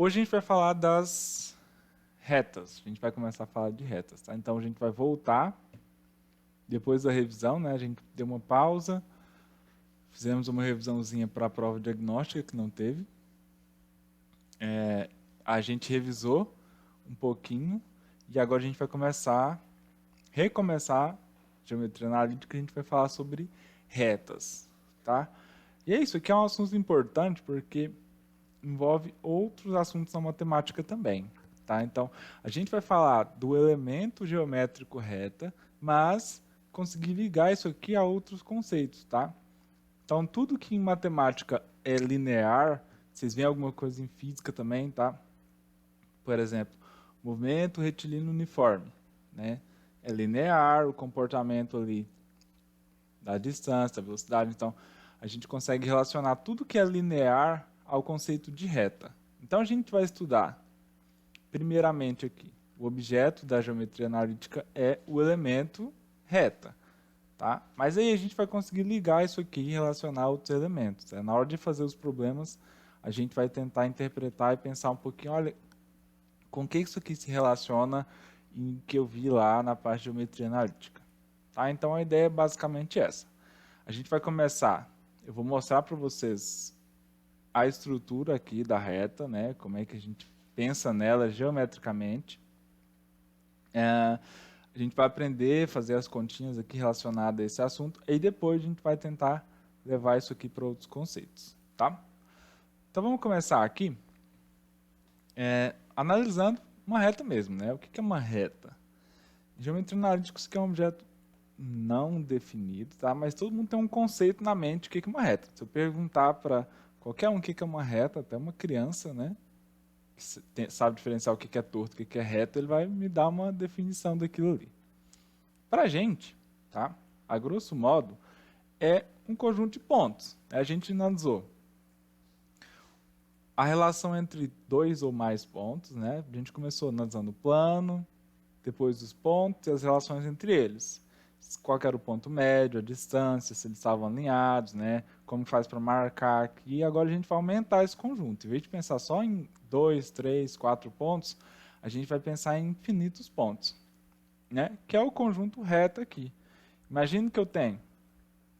Hoje a gente vai falar das retas. A gente vai começar a falar de retas, tá? Então a gente vai voltar depois da revisão, né? A gente deu uma pausa, fizemos uma revisãozinha para a prova diagnóstica que não teve. A gente revisou um pouquinho e agora a gente vai recomeçar geometria analítica. A gente vai falar sobre retas, tá? E é isso. Aqui é um assunto importante porque envolve outros assuntos na matemática também, tá? Então, a gente vai falar do elemento geométrico reta, mas conseguir ligar isso aqui a outros conceitos, tá? Então, tudo que em matemática é linear, vocês veem alguma coisa em física também, tá? Por exemplo, movimento retilíneo uniforme, né? É linear, o comportamento ali da distância, da velocidade. Então, a gente consegue relacionar tudo que é linear ao conceito de reta. Então, a gente vai estudar, primeiramente aqui, o objeto da geometria analítica é o elemento reta. Tá? Mas aí a gente vai conseguir ligar isso aqui e relacionar outros elementos. Né? Na hora de fazer os problemas, a gente vai tentar interpretar e pensar um pouquinho, olha, com que isso aqui se relaciona em que eu vi lá na parte de geometria analítica. Tá? Então, a ideia é basicamente essa. A gente vai começar, eu vou mostrar para vocês a estrutura aqui da reta, né? Como é que a gente pensa nela geometricamente. A gente vai aprender a fazer as continhas aqui relacionadas a esse assunto e depois a gente vai tentar levar isso aqui para outros conceitos, tá? Então vamos começar aqui analisando uma reta mesmo, né? O que é uma reta? Geometria analítica isso aqui é um objeto não definido, tá? Mas todo mundo tem um conceito na mente do que é uma reta. Se eu perguntar para qualquer um o que é uma reta, até uma criança, né? Que sabe diferenciar o que é torto e o que é reto, ele vai me dar uma definição daquilo ali. Para a gente, tá? A grosso modo, é um conjunto de pontos. A gente analisou a relação entre dois ou mais pontos, né? A gente começou analisando o plano, depois os pontos e as relações entre eles. Qual era o ponto médio, a distância, se eles estavam alinhados, né? Como faz para marcar aqui. E agora a gente vai aumentar esse conjunto. Em vez de pensar só em 2, 3, 4 pontos, a gente vai pensar em infinitos pontos, né? Que é o conjunto reto aqui. Imagina que eu tenho,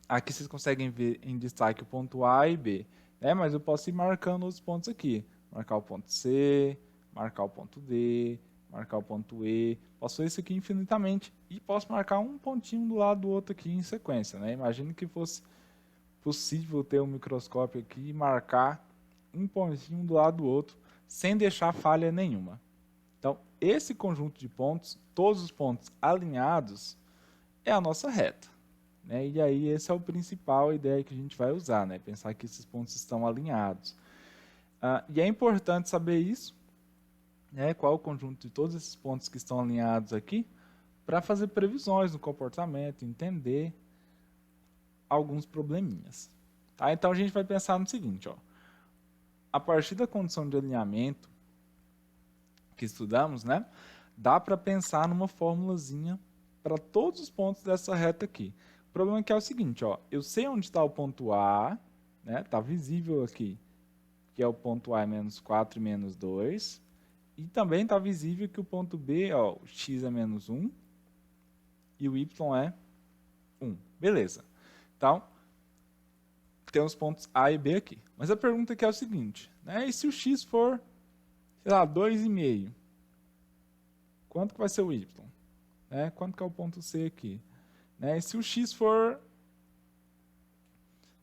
aqui vocês conseguem ver em destaque o ponto A e B, né? Mas eu posso ir marcando os pontos aqui. Marcar o ponto C, marcar o ponto D, marcar o ponto E. Posso fazer isso aqui infinitamente e posso marcar um pontinho do lado do outro aqui em sequência, né? Imagina que fosse possível ter um microscópio aqui e marcar um pontinho do lado do outro sem deixar falha nenhuma. Então, esse conjunto de pontos, todos os pontos alinhados, é a nossa reta. Né? E aí, essa é a principal ideia que a gente vai usar, né? Pensar que esses pontos estão alinhados. E é importante saber isso, né? Qual é o conjunto de todos esses pontos que estão alinhados aqui, para fazer previsões do comportamento, entender alguns probleminhas. Tá? Então, a gente vai pensar no seguinte, ó. A partir da condição de alinhamento que estudamos, né? Dá para pensar numa formulazinha para todos os pontos dessa reta aqui. O problema é que é o seguinte, ó, eu sei onde está o ponto A, né? Está visível aqui, que é o ponto A é menos 4 e menos 2. E também está visível que o ponto B, ó, o x é menos 1 e o y é 1. Beleza. Então, tem os pontos A e B aqui. Mas a pergunta aqui é o seguinte, né? E se o x for, sei lá, 2,5? Quanto que vai ser o y? Né? Quanto que é o ponto C aqui? Né? E se o x for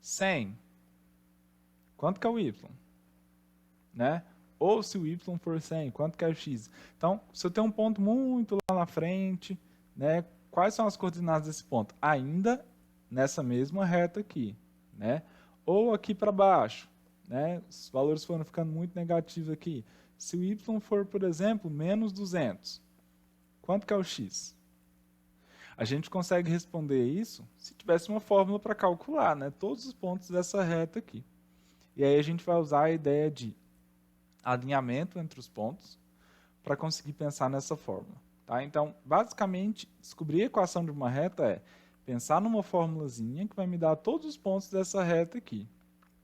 100, quanto que é o y? Né? Ou se o y for 100, quanto que é o x? Então, se eu tenho um ponto muito lá na frente, né? Quais são as coordenadas desse ponto? Ainda nessa mesma reta aqui. Né? Ou aqui para baixo. Né? Os valores foram ficando muito negativos aqui. Se o y for, por exemplo, menos 200, quanto que é o x? A gente consegue responder isso se tivesse uma fórmula para calcular, né, todos os pontos dessa reta aqui. E aí a gente vai usar a ideia de alinhamento entre os pontos para conseguir pensar nessa fórmula. Tá? Então, basicamente, descobrir a equação de uma reta é pensar numa formulazinha que vai me dar todos os pontos dessa reta aqui.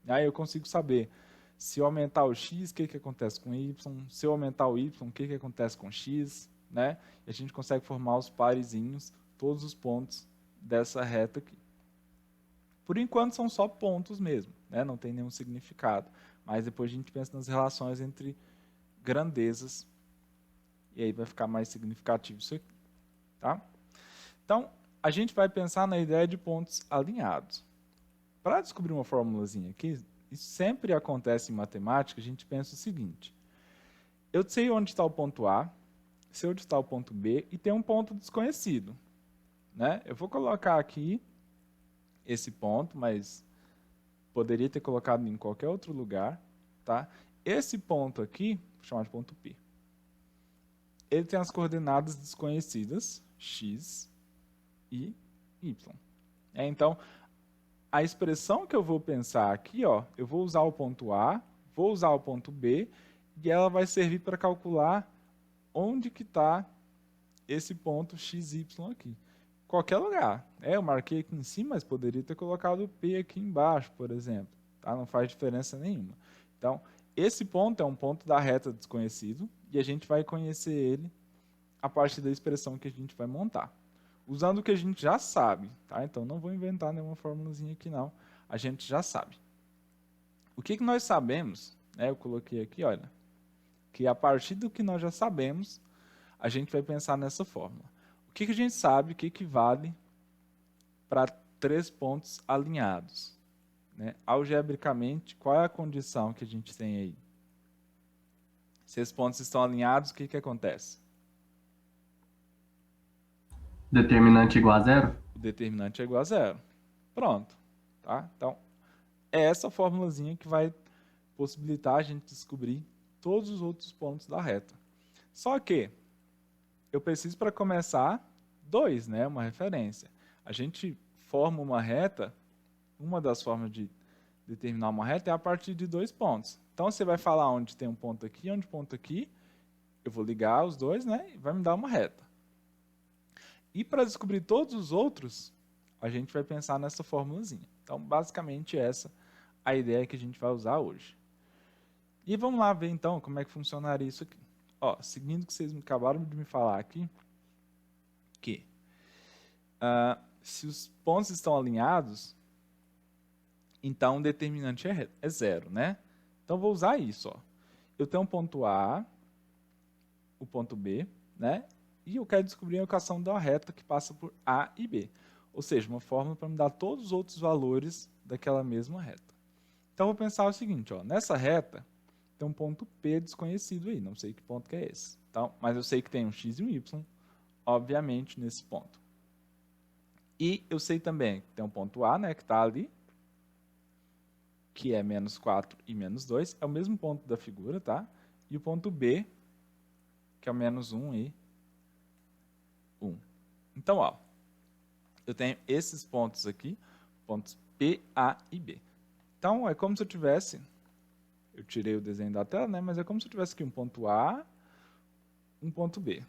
Aí eu consigo saber Se eu aumentar o x, o que acontece com y? Se eu aumentar o y, o que acontece com x? Né? E a gente consegue formar os parezinhos, todos os pontos dessa reta aqui. Por enquanto são só pontos mesmo, né? Não tem nenhum significado. Mas depois a gente pensa nas relações entre grandezas e aí vai ficar mais significativo isso aqui. Tá? Então, a gente vai pensar na ideia de pontos alinhados. Para descobrir uma formulazinha aqui, isso sempre acontece em matemática, a gente pensa o seguinte. Eu sei onde está o ponto A, sei onde está o ponto B e tem um ponto desconhecido. Né? Eu vou colocar aqui esse ponto, mas poderia ter colocado em qualquer outro lugar. Tá? Esse ponto aqui, vou chamar de ponto P, ele tem as coordenadas desconhecidas, x e y. Então, a expressão que eu vou pensar aqui, ó, eu vou usar o ponto A, vou usar o ponto B, e ela vai servir para calcular onde que está esse ponto xy aqui. Qualquer lugar. Eu marquei aqui em cima, mas poderia ter colocado o P aqui embaixo, por exemplo. Tá? Não faz diferença nenhuma. Então, esse ponto é um ponto da reta desconhecido, e a gente vai conhecer ele a partir da expressão que a gente vai montar. Usando o que a gente já sabe, tá? Então não vou inventar nenhuma formulazinha aqui não, a gente já sabe. O que nós sabemos, né? Eu coloquei aqui, olha, que a partir do que nós já sabemos, a gente vai pensar nessa fórmula. O que a gente sabe que equivale para 3 pontos alinhados? Né? Algebricamente, qual é a condição que a gente tem aí? Se esses pontos estão alinhados, o que acontece? Determinante igual a zero? O determinante é igual a zero. Pronto. Tá? Então, é essa formulazinha que vai possibilitar a gente descobrir todos os outros pontos da reta. Só que eu preciso, para começar, 2, né? Uma referência. A gente forma uma reta, uma das formas de determinar uma reta é a partir de 2 pontos. Então, você vai falar onde tem um ponto aqui, onde ponto aqui, eu vou ligar os dois, né? E vai me dar uma reta. E para descobrir todos os outros, a gente vai pensar nessa formulazinha. Então, basicamente, essa é a ideia que a gente vai usar hoje. E vamos lá ver, então, como é que funcionaria isso aqui. Ó, seguindo o que vocês acabaram de me falar aqui, que se os pontos estão alinhados, então o determinante é zero, né? Então, vou usar isso. Ó. Eu tenho um ponto A, o ponto B, né? E eu quero descobrir a equação da reta que passa por A e B. Ou seja, uma fórmula para me dar todos os outros valores daquela mesma reta. Então, eu vou pensar o seguinte, ó, nessa reta tem um ponto P desconhecido aí, não sei que ponto que é esse. Então, mas eu sei que tem um x e um y, obviamente, nesse ponto. E eu sei também que tem um ponto A, né, que está ali, que é menos 4 e menos 2, é o mesmo ponto da figura, tá? E o ponto B, que é o menos 1 e 1. Então, ó, eu tenho esses pontos aqui, pontos P, A e B. Então, é como se eu tivesse, eu tirei o desenho da tela, né, mas é como se eu tivesse aqui um ponto A, um ponto B.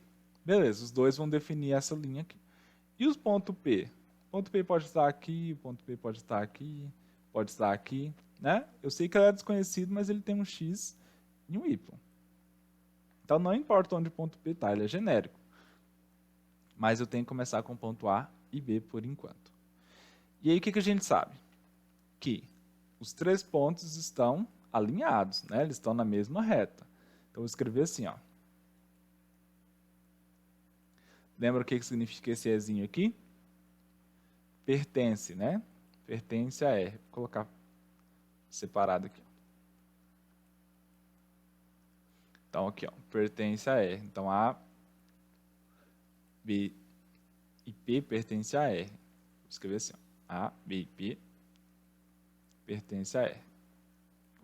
Beleza, os dois vão definir essa linha aqui. E os pontos P? O ponto P pode estar aqui, o ponto P pode estar aqui, pode estar aqui, né? Eu sei que ele é desconhecido, mas ele tem um X e um Y. Então, não importa onde o ponto P está, ele é genérico. Mas eu tenho que começar com o ponto A e B por enquanto. E aí, o que a gente sabe? Que os 3 pontos estão alinhados, né? Eles estão na mesma reta. Então, eu vou escrever assim, ó. Lembra o que significa esse Ezinho aqui? Pertence, né? Pertence a R. Vou colocar separado aqui. Então, aqui, ó, pertence a R. Então, A, B e P pertence a R. Vou escrever assim, ó. A, B e P pertence a R.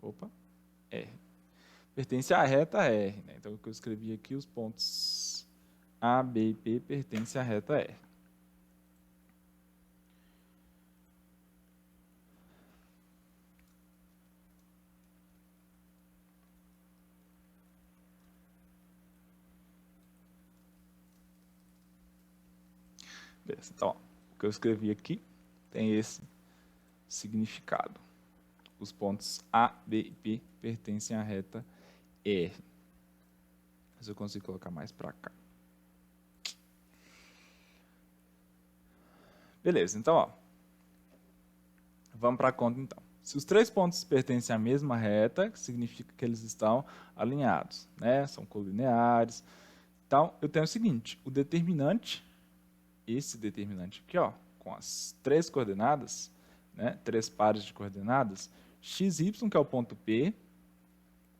Opa, R. Pertence à reta R. Né? Então, o que eu escrevi aqui, os pontos A, B e P pertencem à reta R. Beleza. Então, ó, o que eu escrevi aqui tem esse significado. os pontos A, B e P pertencem à reta R. Mas eu consigo colocar mais para cá. Beleza, então, ó, vamos para a conta, então. Se os 3 pontos pertencem à mesma reta, significa que eles estão alinhados, né? São colineares. Então, eu tenho o seguinte, o determinante, esse determinante aqui, ó, com as 3 coordenadas, né? 3 pares de coordenadas, x, y, que é o ponto P,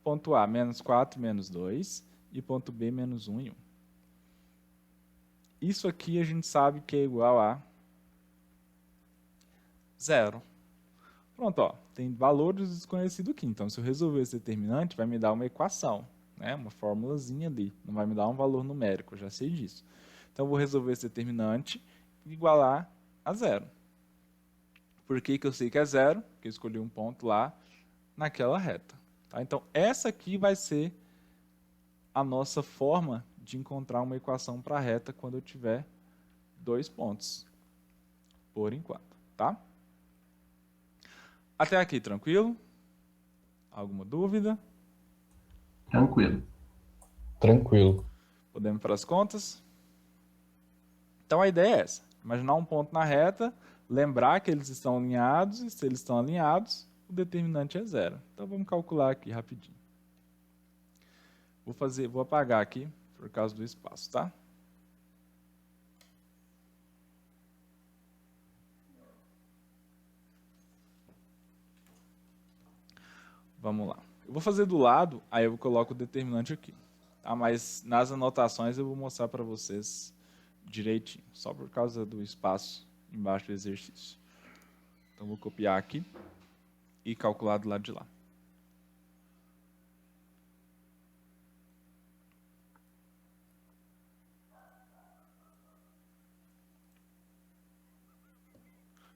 ponto A, menos 4, menos 2, e ponto B, menos 1 e 1. Isso aqui a gente sabe que é igual a 0. Pronto, ó, tem valores desconhecidos aqui. Então, se eu resolver esse determinante, vai me dar uma equação, né? Uma formulazinha ali. Não vai me dar um valor numérico, eu já sei disso. Então, eu vou resolver esse determinante e igualar a 0. Por que que eu sei que é 0? Porque eu escolhi um ponto lá naquela reta. Tá? Então, essa aqui vai ser a nossa forma de encontrar uma equação para a reta quando eu tiver 2 pontos, por enquanto. Tá? Até aqui, tranquilo? Alguma dúvida? Tranquilo. Tranquilo. Podemos ir para as contas? Então, a ideia é essa. Imaginar um ponto na reta, lembrar que eles estão alinhados, e se eles estão alinhados, o determinante é 0. Então, vamos calcular aqui rapidinho. Vou apagar aqui, por causa do espaço, tá? Vamos lá. Eu vou fazer do lado, aí eu coloco o determinante aqui. Tá? Mas nas anotações eu vou mostrar para vocês direitinho, só por causa do espaço embaixo do exercício. Então, vou copiar aqui e calcular do lado de lá.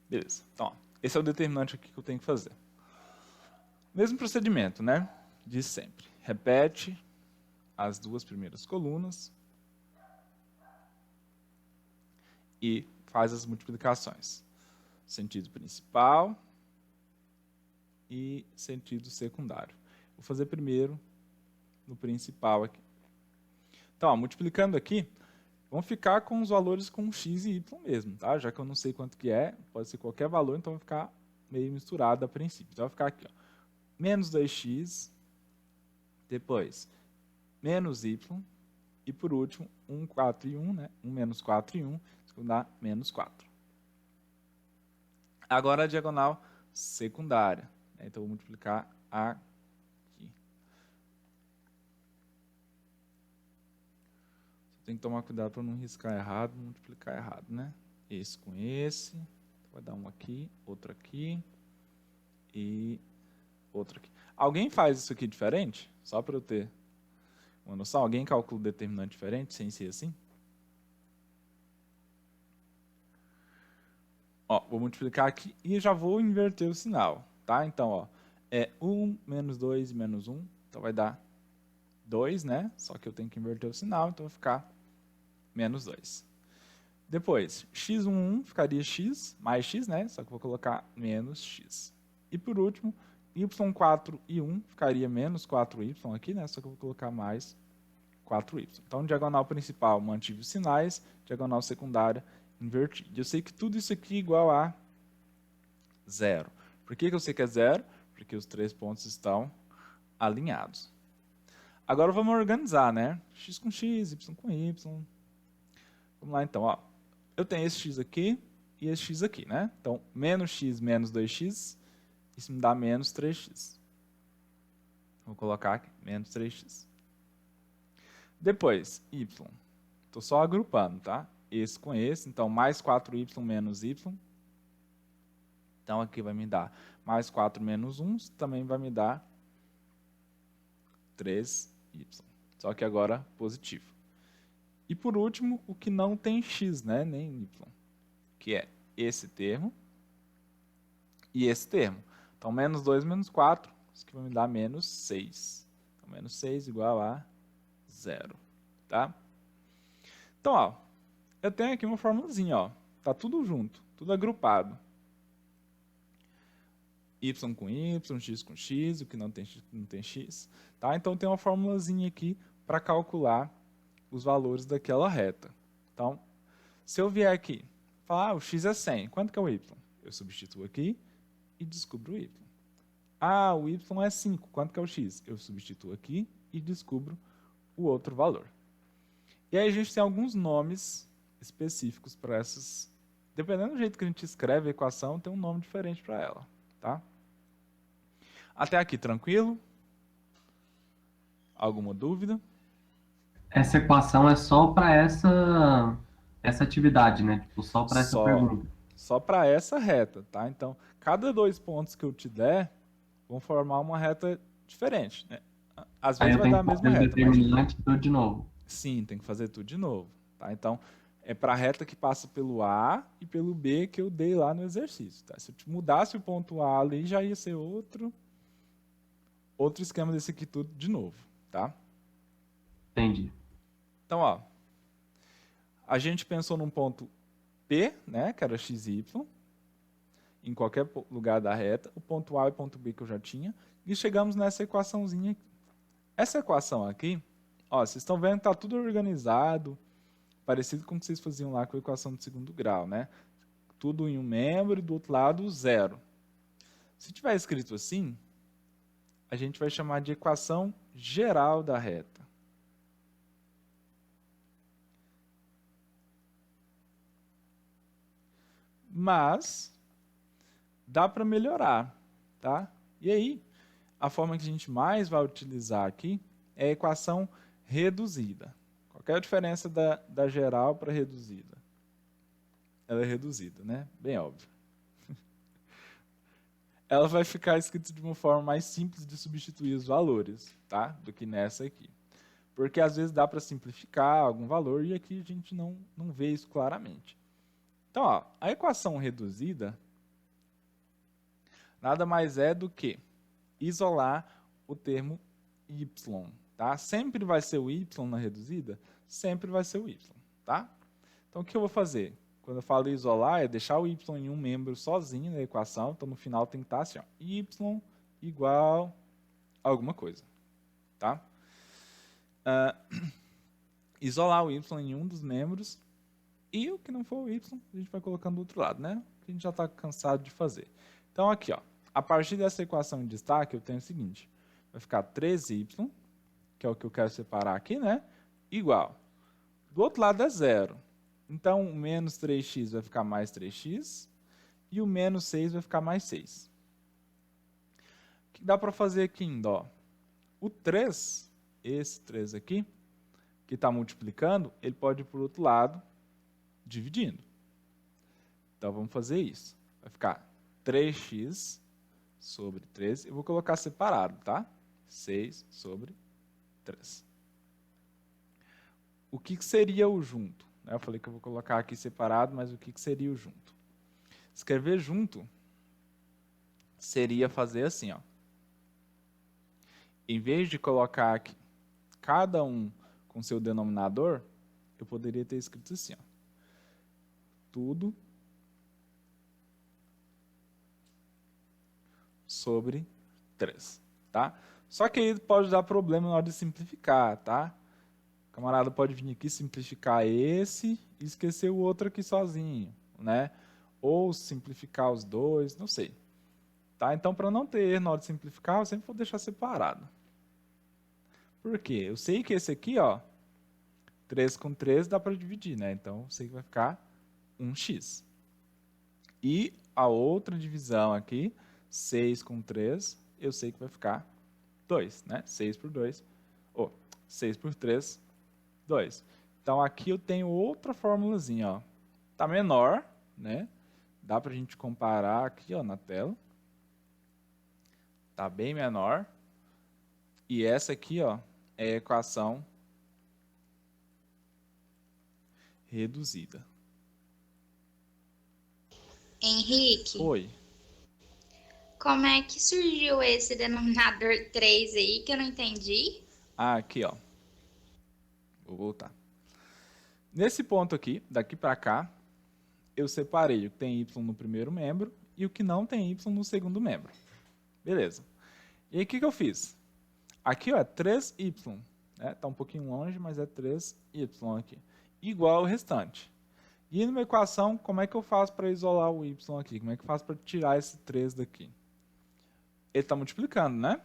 Beleza. Então, ó, esse é o determinante aqui que eu tenho que fazer. Mesmo procedimento, né? De sempre. Repete as 2 primeiras colunas e faz as multiplicações. Sentido principal e sentido secundário. Vou fazer primeiro no principal aqui. Então, ó, multiplicando aqui, vamos ficar com os valores com x e y mesmo, tá? Já que eu não sei quanto que é, pode ser qualquer valor, então vai ficar meio misturado a princípio. Então, vai ficar aqui, ó, menos 2x, depois menos y, e por último, 1, 4 e 1, né? 1 menos 4 e 1, isso vai dar menos 4. Agora a diagonal secundária, né? Então, vou multiplicar aqui. Só tem que tomar cuidado para não riscar errado, multiplicar errado, né? Esse com esse, vai dar um aqui, outro aqui e outro aqui. Alguém faz isso aqui diferente? Só para eu ter uma noção. Alguém calcula o determinante diferente, sem ser assim? Ó, vou multiplicar aqui e já vou inverter o sinal, tá? Então, ó, é 1 menos 2 menos 1, então vai dar 2, né? Só que eu tenho que inverter o sinal, então vai ficar menos 2. Depois, x11 ficaria x mais x, né? Só que eu vou colocar menos x. E por último, y4 e 1 ficaria menos 4y aqui, né? Só que eu vou colocar mais 4y. Então, diagonal principal, mantive os sinais, diagonal secundária, inverti. Eu sei que tudo isso aqui é igual a 0. Por que eu sei que é 0? Porque os 3 pontos estão alinhados. Agora vamos organizar, né? X com x, y com y. Vamos lá, então, ó. Eu tenho esse x aqui e esse x aqui, né? Então, menos x menos 2x, isso me dá menos 3x. Vou colocar aqui, menos 3x. Depois, y. Estou só agrupando, tá? Esse com esse, então, mais 4y menos y. Então, aqui vai me dar mais 4 menos 1, também vai me dar 3y. Só que agora positivo. E por último, o que não tem x, né? Nem y. Que é esse termo e esse termo. Então, menos 2 menos 4, isso que vai me dar menos 6. Então, menos 6 igual a 0. Tá? Então, ó, eu tenho aqui uma formulazinha, ó. Tá tudo junto, tudo agrupado. y com y, x com x, o que não tem x. Tá? Então, tem uma formulazinha aqui para calcular os valores daquela reta. Então, se eu vier aqui, falar, o x é 100, quanto que é o y? Eu substituo aqui e descubro o y. Ah, o y é 5, quanto que é o x? Eu substituo aqui e descubro o outro valor. E aí a gente tem alguns nomes específicos para essas. Dependendo do jeito que a gente escreve a equação, tem um nome diferente para ela. Tá? Até aqui, tranquilo? Alguma dúvida? Essa equação é só para essa atividade, né? Tipo, só para essa pergunta. Só para essa reta, tá? Então, cada 2 pontos que eu te der vão formar uma reta diferente, né? Às vezes vai dar a mesma reta. Aí eu tenho que fazer o determinante tudo de novo. Sim, tem que fazer tudo de novo, tá? Então, é para a reta que passa pelo A e pelo B que eu dei lá no exercício, tá? Se eu mudasse o ponto A ali, já ia ser outro esquema desse aqui tudo de novo, tá? Entendi. Então, ó, a gente pensou num ponto P, né, que era xy, em qualquer lugar da reta, o ponto A e o ponto B que eu já tinha, e chegamos nessa equaçãozinha aqui. Essa equação aqui, ó, vocês estão vendo que está tudo organizado, parecido com o que vocês faziam lá com a equação de segundo grau, né? Tudo em um membro e do outro lado zero. Se tiver escrito assim, a gente vai chamar de equação geral da reta. Mas dá para melhorar, tá? E aí, a forma que a gente mais vai utilizar aqui é a equação reduzida. Qual é a diferença da geral para reduzida? Ela é reduzida, né? Bem óbvio. Ela vai ficar escrita de uma forma mais simples de substituir os valores, tá? Do que nessa aqui. Porque às vezes dá para simplificar algum valor e aqui a gente não vê isso claramente. Então, ó, a equação reduzida nada mais é do que isolar o termo y, tá? Sempre vai ser o y na reduzida? Sempre vai ser o y, tá? Então, o que eu vou fazer? Quando eu falo isolar, é deixar o y em um membro sozinho na equação, então no final tem que estar assim, ó, y igual a alguma coisa, tá? Isolar o y em um dos membros e o que não for o y, a gente vai colocando do outro lado, né? Que a gente já está cansado de fazer. Então, aqui, ó, a partir dessa equação em destaque, eu tenho o seguinte. Vai ficar 3y, que é o que eu quero separar aqui, né? Igual. Do outro lado é zero. Então, o menos 3x vai ficar mais 3x. E o menos 6 vai ficar mais 6. O que dá para fazer aqui ainda? Ó? O 3, esse 3 aqui, que está multiplicando, ele pode ir para o outro lado, dividindo. Então, vamos fazer isso. Vai ficar 3x sobre 3. Eu vou colocar separado, tá? 6 sobre 3. O que seria o junto? Eu falei que eu vou colocar aqui separado, mas o que seria o junto? Escrever junto seria fazer assim, ó. Em vez de colocar aqui cada um com seu denominador, eu poderia ter escrito assim, ó. Tudo sobre 3, tá? Só que aí pode dar problema na hora de simplificar, tá? O camarada pode vir aqui simplificar esse e esquecer o outro aqui sozinho, né? Ou simplificar os dois, não sei. Tá? Então, para não ter erro na hora de simplificar, eu sempre vou deixar separado. Por quê? Eu sei que esse aqui, ó, 3 com 3 dá para dividir, né? Então, eu sei que vai ficar 1x. E a outra divisão aqui, 6 com 3, eu sei que vai ficar 2, né? 6 por 2, 6 por 3, 2. Então, aqui eu tenho outra formulazinha, ó. Tá menor, né? Dá pra gente comparar aqui, ó, na tela. Tá bem menor. E essa aqui, ó, é a equação reduzida. Henrique, Oi. como é que surgiu esse denominador 3 aí que eu não entendi? Ah, aqui, ó. Vou voltar. Nesse ponto aqui, daqui para cá, eu separei o que tem y no primeiro membro e o que não tem y no segundo membro. Beleza. E aí, o que eu fiz? Aqui, ó, é 3y. Né? Tá um pouquinho longe, mas é 3y aqui. Igual ao restante. E numa equação, como é que eu faço para isolar o y aqui? Como é que eu faço para tirar esse 3 daqui? Ele está multiplicando, né?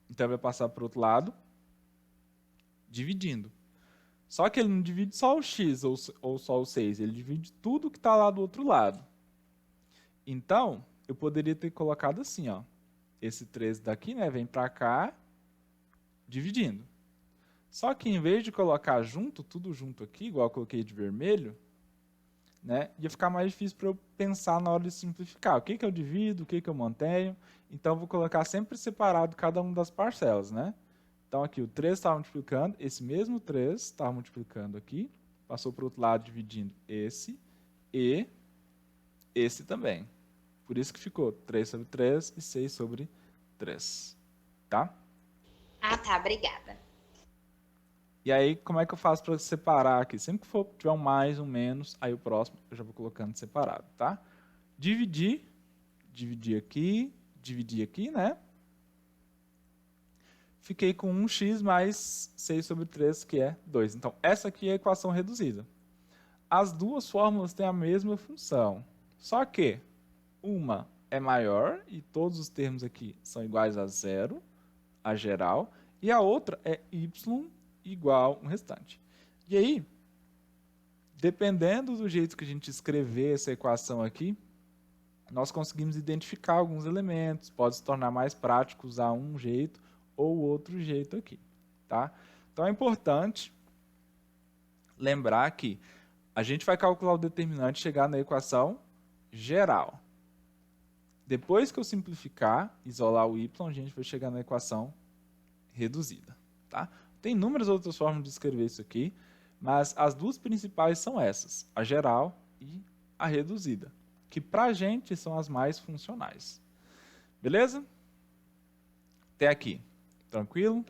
Então, vai passar para o outro lado, dividindo. Só que ele não divide só o x ou só o 6, ele divide tudo que está lá do outro lado. Então, eu poderia ter colocado assim, ó. Esse 3 daqui, né, vem para cá, dividindo. Só que em vez de colocar junto, tudo junto aqui, igual eu coloquei de vermelho, né, ia ficar mais difícil para eu pensar na hora de simplificar. O que eu divido, o que eu mantenho. Então, eu vou colocar sempre separado cada uma das parcelas, né? Então, aqui o 3 estava multiplicando, esse mesmo 3 estava multiplicando aqui, passou para o outro lado dividindo esse e esse também. Por isso que ficou 3 sobre 3 e 6 sobre 3. Tá? Ah, tá. Obrigada. E aí, como é que eu faço para separar aqui? Sempre que for tiver um mais, um menos, aí o próximo eu já vou colocando separado, tá? Dividir aqui, né? Fiquei com 1x mais 6 sobre 3, que é 2. Então, essa aqui é a equação reduzida. As duas fórmulas têm a mesma função, só que uma é maior, e todos os termos aqui são iguais a zero, a geral, e a outra é y igual ao restante. E aí, dependendo do jeito que a gente escrever essa equação aqui, nós conseguimos identificar alguns elementos, pode se tornar mais prático usar um jeito ou outro jeito aqui, tá? Então é importante lembrar que a gente vai calcular o determinante e chegar na equação geral. Depois que eu simplificar, isolar o y, a gente vai chegar na equação reduzida, tá? Tem inúmeras outras formas de escrever isso aqui, mas as duas principais são essas, a geral e a reduzida, que para a gente são as mais funcionais. Beleza? Até aqui. Tranquilo?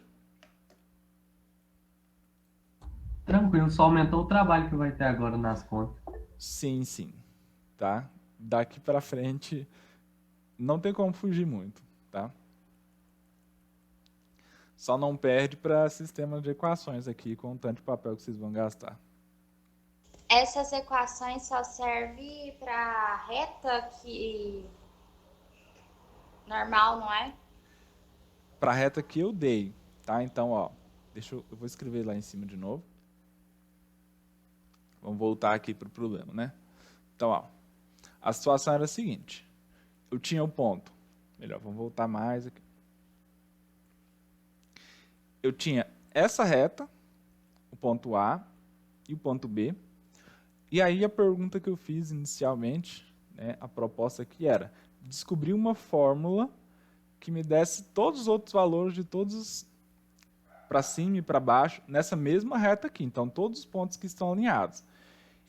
Tranquilo, só aumentou o trabalho que vai ter agora nas contas. Sim, sim. Tá? Daqui para frente não tem como fugir muito, tá? Só não perde para sistema de equações aqui com o tanto de papel que vocês vão gastar. Essas equações só servem para reta que normal, não é? Para a reta que eu dei, tá? Então, ó, eu vou escrever lá em cima de novo. Vamos voltar aqui para o problema, né? Então, ó, a situação era a seguinte. Eu tinha o ponto. Melhor, vamos voltar mais aqui. Eu tinha essa reta, o ponto A e o ponto B. E aí a pergunta que eu fiz inicialmente, né, a proposta aqui era descobrir uma fórmula que me desse todos os outros valores de todos para cima e para baixo nessa mesma reta aqui. Então, todos os pontos que estão alinhados.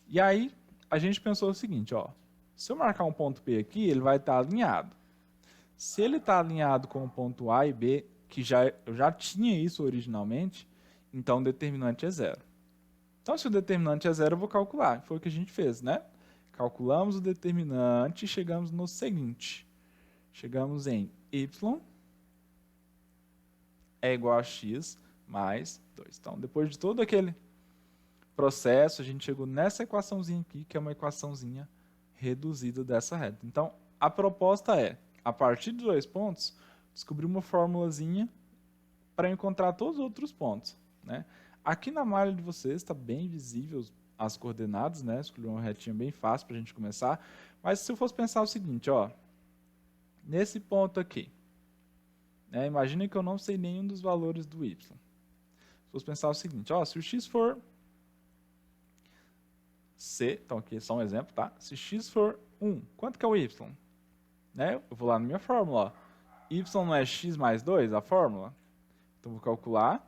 E aí, a gente pensou o seguinte, ó. Se eu marcar um ponto P aqui, ele vai estar alinhado. Se ele está alinhado com o ponto A e B, que eu já tinha isso originalmente, então o determinante é zero. Então, se o determinante é zero, eu vou calcular. Foi o que a gente fez, né? Calculamos o determinante e chegamos no seguinte. Chegamos em y é igual a x mais 2. Então, depois de todo aquele processo, a gente chegou nessa equaçãozinha aqui, que é uma equaçãozinha reduzida dessa reta. Então, a proposta é, a partir de 2 pontos, descobrir uma formulazinha para encontrar todos os outros pontos, né? Aqui na malha de vocês está bem visível as coordenadas, né? Escolhi uma retinha bem fácil para a gente começar. Mas se eu fosse pensar o seguinte, ó, nesse ponto aqui, né? Imagina que eu não sei nenhum dos valores do y. Se eu fosse pensar o seguinte, ó, se o x for c, então aqui é só um exemplo, tá? Se x for 1, quanto que é o y? Né? Eu vou lá na minha fórmula, ó. Y não é x mais 2, a fórmula? Então, vou calcular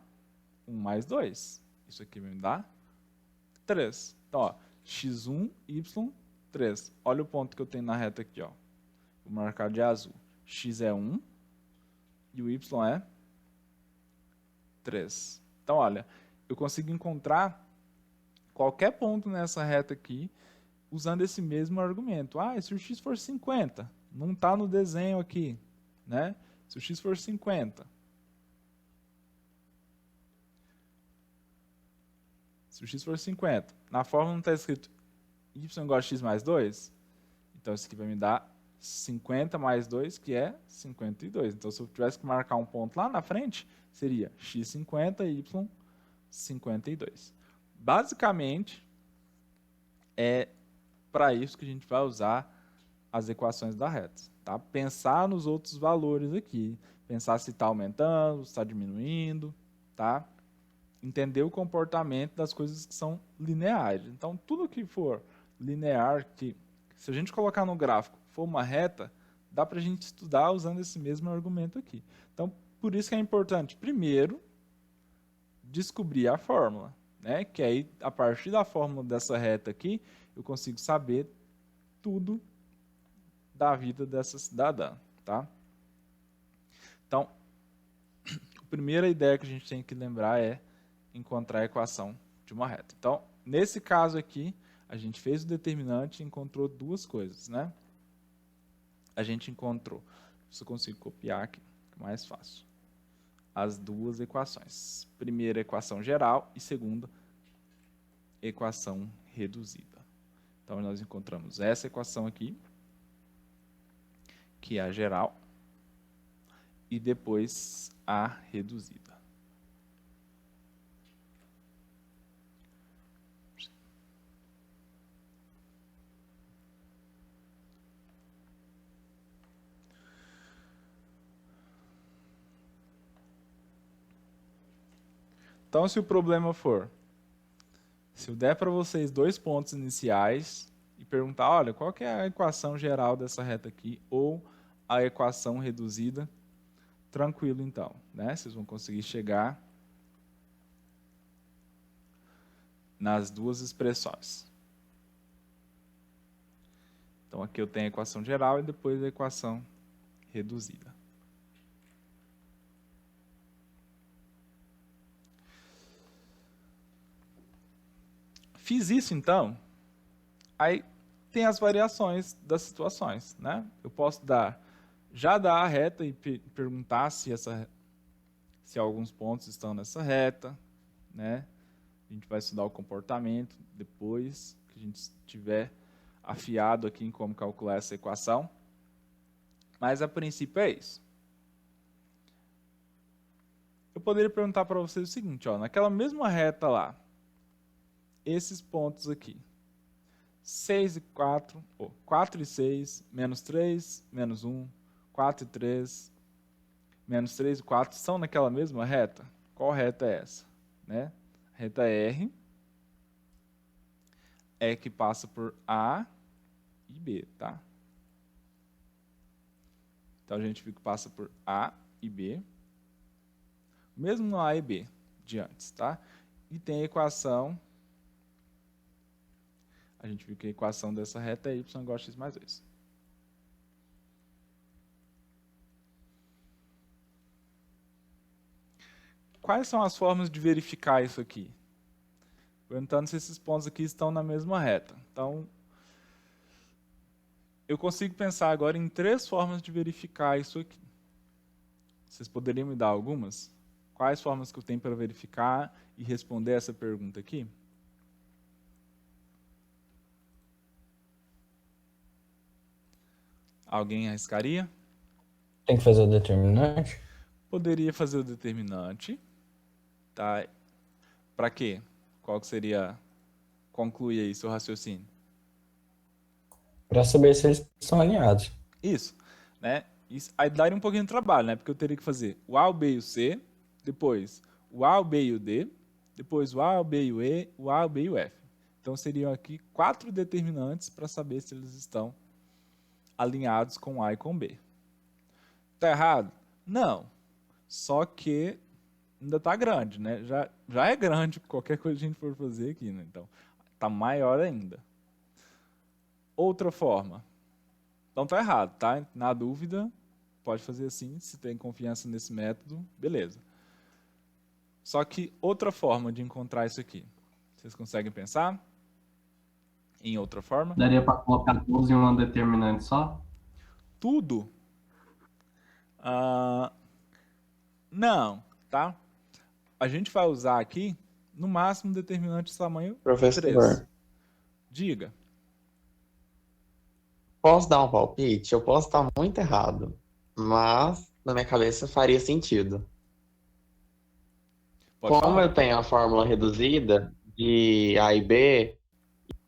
1 mais 2. Isso aqui me dá 3. Então, ó, x1, y, 3. Olha o ponto que eu tenho na reta aqui, ó. Vou marcar de azul. X é 1 e o y é 3. Então, olha, eu consigo encontrar qualquer ponto nessa reta aqui usando esse mesmo argumento. Ah, e se o x for 50? não está no desenho aqui, né? Se o x for 50, se o x for 50, na fórmula não está escrito y igual a x mais 2, então isso aqui vai me dar 50 mais 2, que é 52. Então, se eu tivesse que marcar um ponto lá na frente, seria x50 e y52. Basicamente, é para isso que a gente vai usar as equações da reta. Tá? Pensar nos outros valores aqui. Pensar se está aumentando, se está diminuindo. Tá? Entender o comportamento das coisas que são lineares. Então, tudo que for linear, que se a gente colocar no gráfico for uma reta, dá para a gente estudar usando esse mesmo argumento aqui. Então, por isso que é importante, primeiro, descobrir a fórmula, né? Que aí, a partir da fórmula dessa reta aqui, eu consigo saber tudo da vida dessa cidadã, tá? Então, a primeira ideia que a gente tem que lembrar é encontrar a equação de uma reta. Então, nesse caso aqui, a gente fez o determinante e encontrou duas coisas, né? A gente encontrou, se eu consigo copiar aqui, é mais fácil, as duas equações. Primeira equação geral e segunda equação reduzida. Então, nós encontramos essa equação aqui, que é a geral, e depois a reduzida. Então, se o problema for, se eu der para vocês dois pontos iniciais e perguntar, olha, qual que é a equação geral dessa reta aqui, ou a equação reduzida, tranquilo então, né? Vocês vão conseguir chegar nas duas expressões. Então, aqui eu tenho a equação geral e depois a equação reduzida. Fiz isso, então, aí tem as variações das situações, né? Eu posso já dar a reta e perguntar se alguns pontos estão nessa reta, né? A gente vai estudar o comportamento depois que a gente estiver afiado aqui em como calcular essa equação. Mas, a princípio, é isso. Eu poderia perguntar para vocês o seguinte, ó, naquela mesma reta lá, esses pontos aqui, 6 e 4, 4 e 6, menos 3, menos 1, 4 e 3, menos 3 e 4, são naquela mesma reta? Qual reta é essa? Né? A reta R é que passa por A e B, tá? Então, a gente viu que passa por A e B, mesmo no A e B de antes, tá? E tem a equação, a gente viu que a equação dessa reta é y igual a x mais 2. Quais são as formas de verificar isso aqui? Perguntando se esses pontos aqui estão na mesma reta. Então, eu consigo pensar agora em 3 formas de verificar isso aqui. Vocês poderiam me dar algumas? Quais formas que eu tenho para verificar e responder essa pergunta aqui? Alguém arriscaria? Tem que fazer o determinante? Poderia fazer o determinante. Tá? Para quê? Qual que seria... Conclui aí seu raciocínio. Para saber se eles são alinhados. Isso. Né? Isso aí daria um pouquinho de trabalho, né? Porque eu teria que fazer o A, o B e o C, depois o A, o B e o D, depois o A, o B e o E, o A, o B e o F. Então, seriam aqui 4 determinantes para saber se eles estão alinhados com A e com B. Tá errado? Não. Só que ainda tá grande, né? Já é grande qualquer coisa que a gente for fazer aqui, né? Então, tá maior ainda. Outra forma. Então tá errado, tá? Na dúvida, pode fazer assim, se tem confiança nesse método, beleza. Só que outra forma de encontrar isso aqui. Vocês conseguem pensar em outra forma? Daria para colocar todos em um determinante só? tudo? Não, tá? A gente vai usar aqui, no máximo, determinante de tamanho 3. Professor, Diga. posso dar um palpite? Eu posso estar muito errado, mas na minha cabeça faria sentido. Pode Como falar. eu tenho a fórmula reduzida de A e B,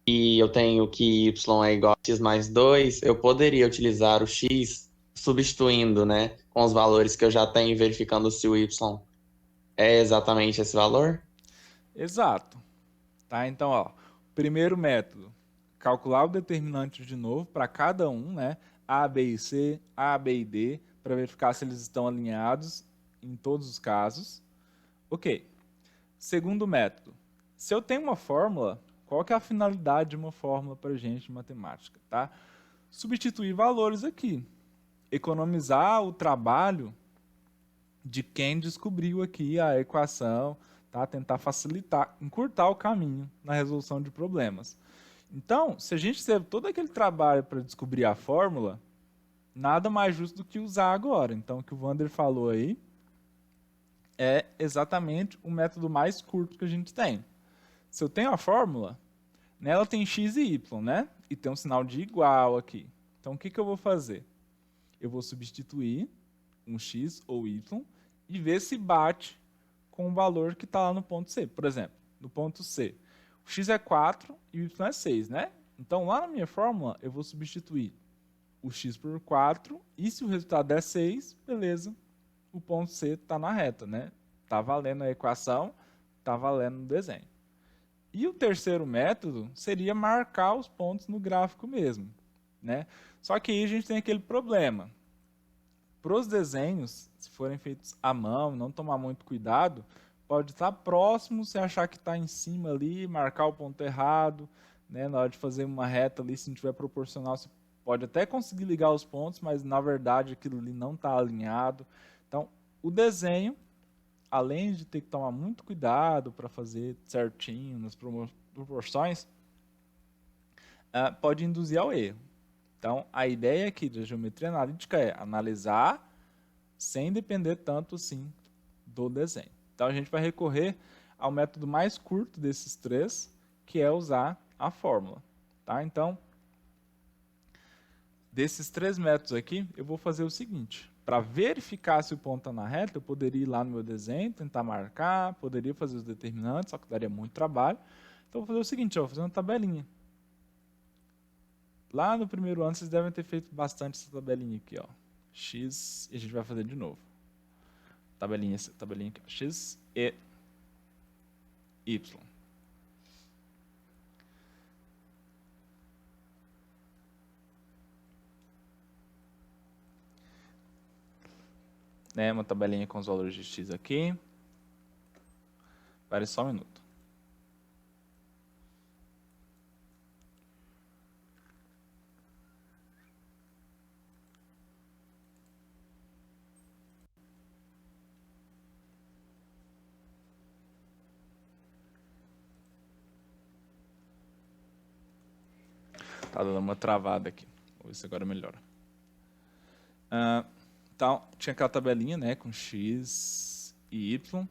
e eu tenho que y é igual a x mais 2, eu poderia utilizar o x substituindo, né, com os valores que eu já tenho e verificando se o y é exatamente esse valor? Exato. Tá? Então, ó, primeiro método, calcular o determinante de novo para cada um, né? A, B e C, A, B e D, para verificar se eles estão alinhados em todos os casos. Ok. Segundo método, se eu tenho uma fórmula, qual que é a finalidade de uma fórmula para gente em matemática? Tá? Substituir valores aqui. Economizar o trabalho de quem descobriu aqui a equação, tá? Tentar facilitar, encurtar o caminho na resolução de problemas. Então, se a gente teve todo aquele trabalho para descobrir a fórmula, nada mais justo do que usar agora. Então, o que o Wander falou aí é exatamente o método mais curto que a gente tem. Se eu tenho a fórmula, nela tem x e y, né? E tem um sinal de igual aqui. Então, o que eu vou fazer? Eu vou substituir um x ou y e ver se bate com o valor que está lá no ponto C. Por exemplo, no ponto C, o x é 4 e o y é 6, né? Então, lá na minha fórmula, eu vou substituir o x por 4 e se o resultado é 6, beleza, o ponto C está na reta, né? Está valendo a equação, está valendo o desenho. E o terceiro método seria marcar os pontos no gráfico mesmo, né? Só que aí a gente tem aquele problema. Para os desenhos, se forem feitos à mão, não tomar muito cuidado, pode estar próximo, você achar que está em cima ali, marcar o ponto errado, né? Na hora de fazer uma reta ali, se não tiver proporcional, você pode até conseguir ligar os pontos, mas na verdade aquilo ali não está alinhado. Então, o desenho, além de ter que tomar muito cuidado para fazer certinho nas proporções, pode induzir ao erro. Então, a ideia aqui da geometria analítica é analisar sem depender tanto assim do desenho. Então, a gente vai recorrer ao método mais curto desses três, que é usar a fórmula. Tá? Então, desses três métodos aqui, eu vou fazer o seguinte. Para verificar se o ponto está na reta, eu poderia ir lá no meu desenho, tentar marcar, poderia fazer os determinantes, só que daria muito trabalho. Então, eu vou fazer o seguinte, eu vou fazer uma tabelinha. Lá no primeiro ano, vocês devem ter feito bastante essa tabelinha aqui, ó. X, e a gente vai fazer de novo. Tabelinha aqui, ó. X e Y. Né, uma tabelinha com os valores de X aqui. Espere só um minuto. Tá dando uma travada aqui. Vou ver se agora melhora. Então, tinha aquela tabelinha, né, com X e Y.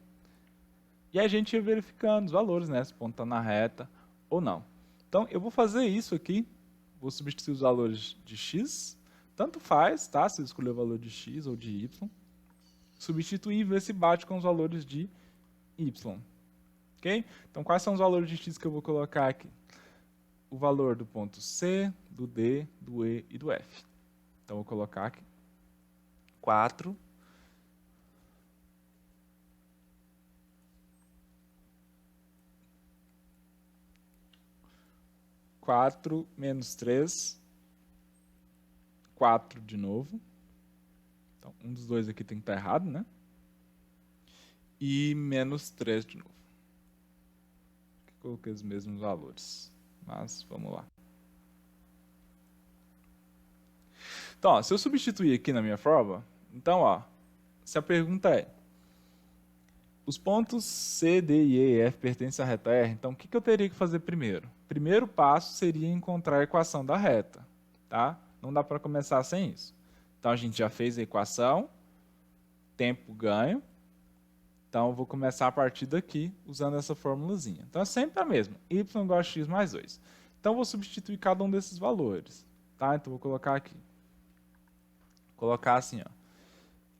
E a gente ia verificando os valores, né, se o ponto está na reta ou não. Então, eu vou fazer isso aqui. Vou substituir os valores de X. Tanto faz, tá? Se eu escolher o valor de X ou de Y. Substituir e ver se bate com os valores de Y. Ok? Então, quais são os valores de X que eu vou colocar aqui? O valor do ponto C, do D, do E e do F. Então, eu vou colocar aqui 4. Quatro menos 3. 4 de novo. Então, um dos dois aqui tem que estar errado, né? E menos 3 de novo. Coloquei os mesmos valores. Mas, vamos lá. Então, ó, se eu substituir aqui na minha fórmula, então, ó, se a pergunta é, os pontos C, D, E e F pertencem à reta R, então o que eu teria que fazer primeiro? Primeiro passo seria encontrar a equação da reta, tá? Não dá para começar sem isso. Então, a gente já fez a equação, tempo ganho. Então, eu vou começar a partir daqui, usando essa formulazinha. Então, é sempre a mesma, y igual a x mais 2. Então, eu vou substituir cada um desses valores. Tá? Então, vou colocar aqui. Colocar assim, ó,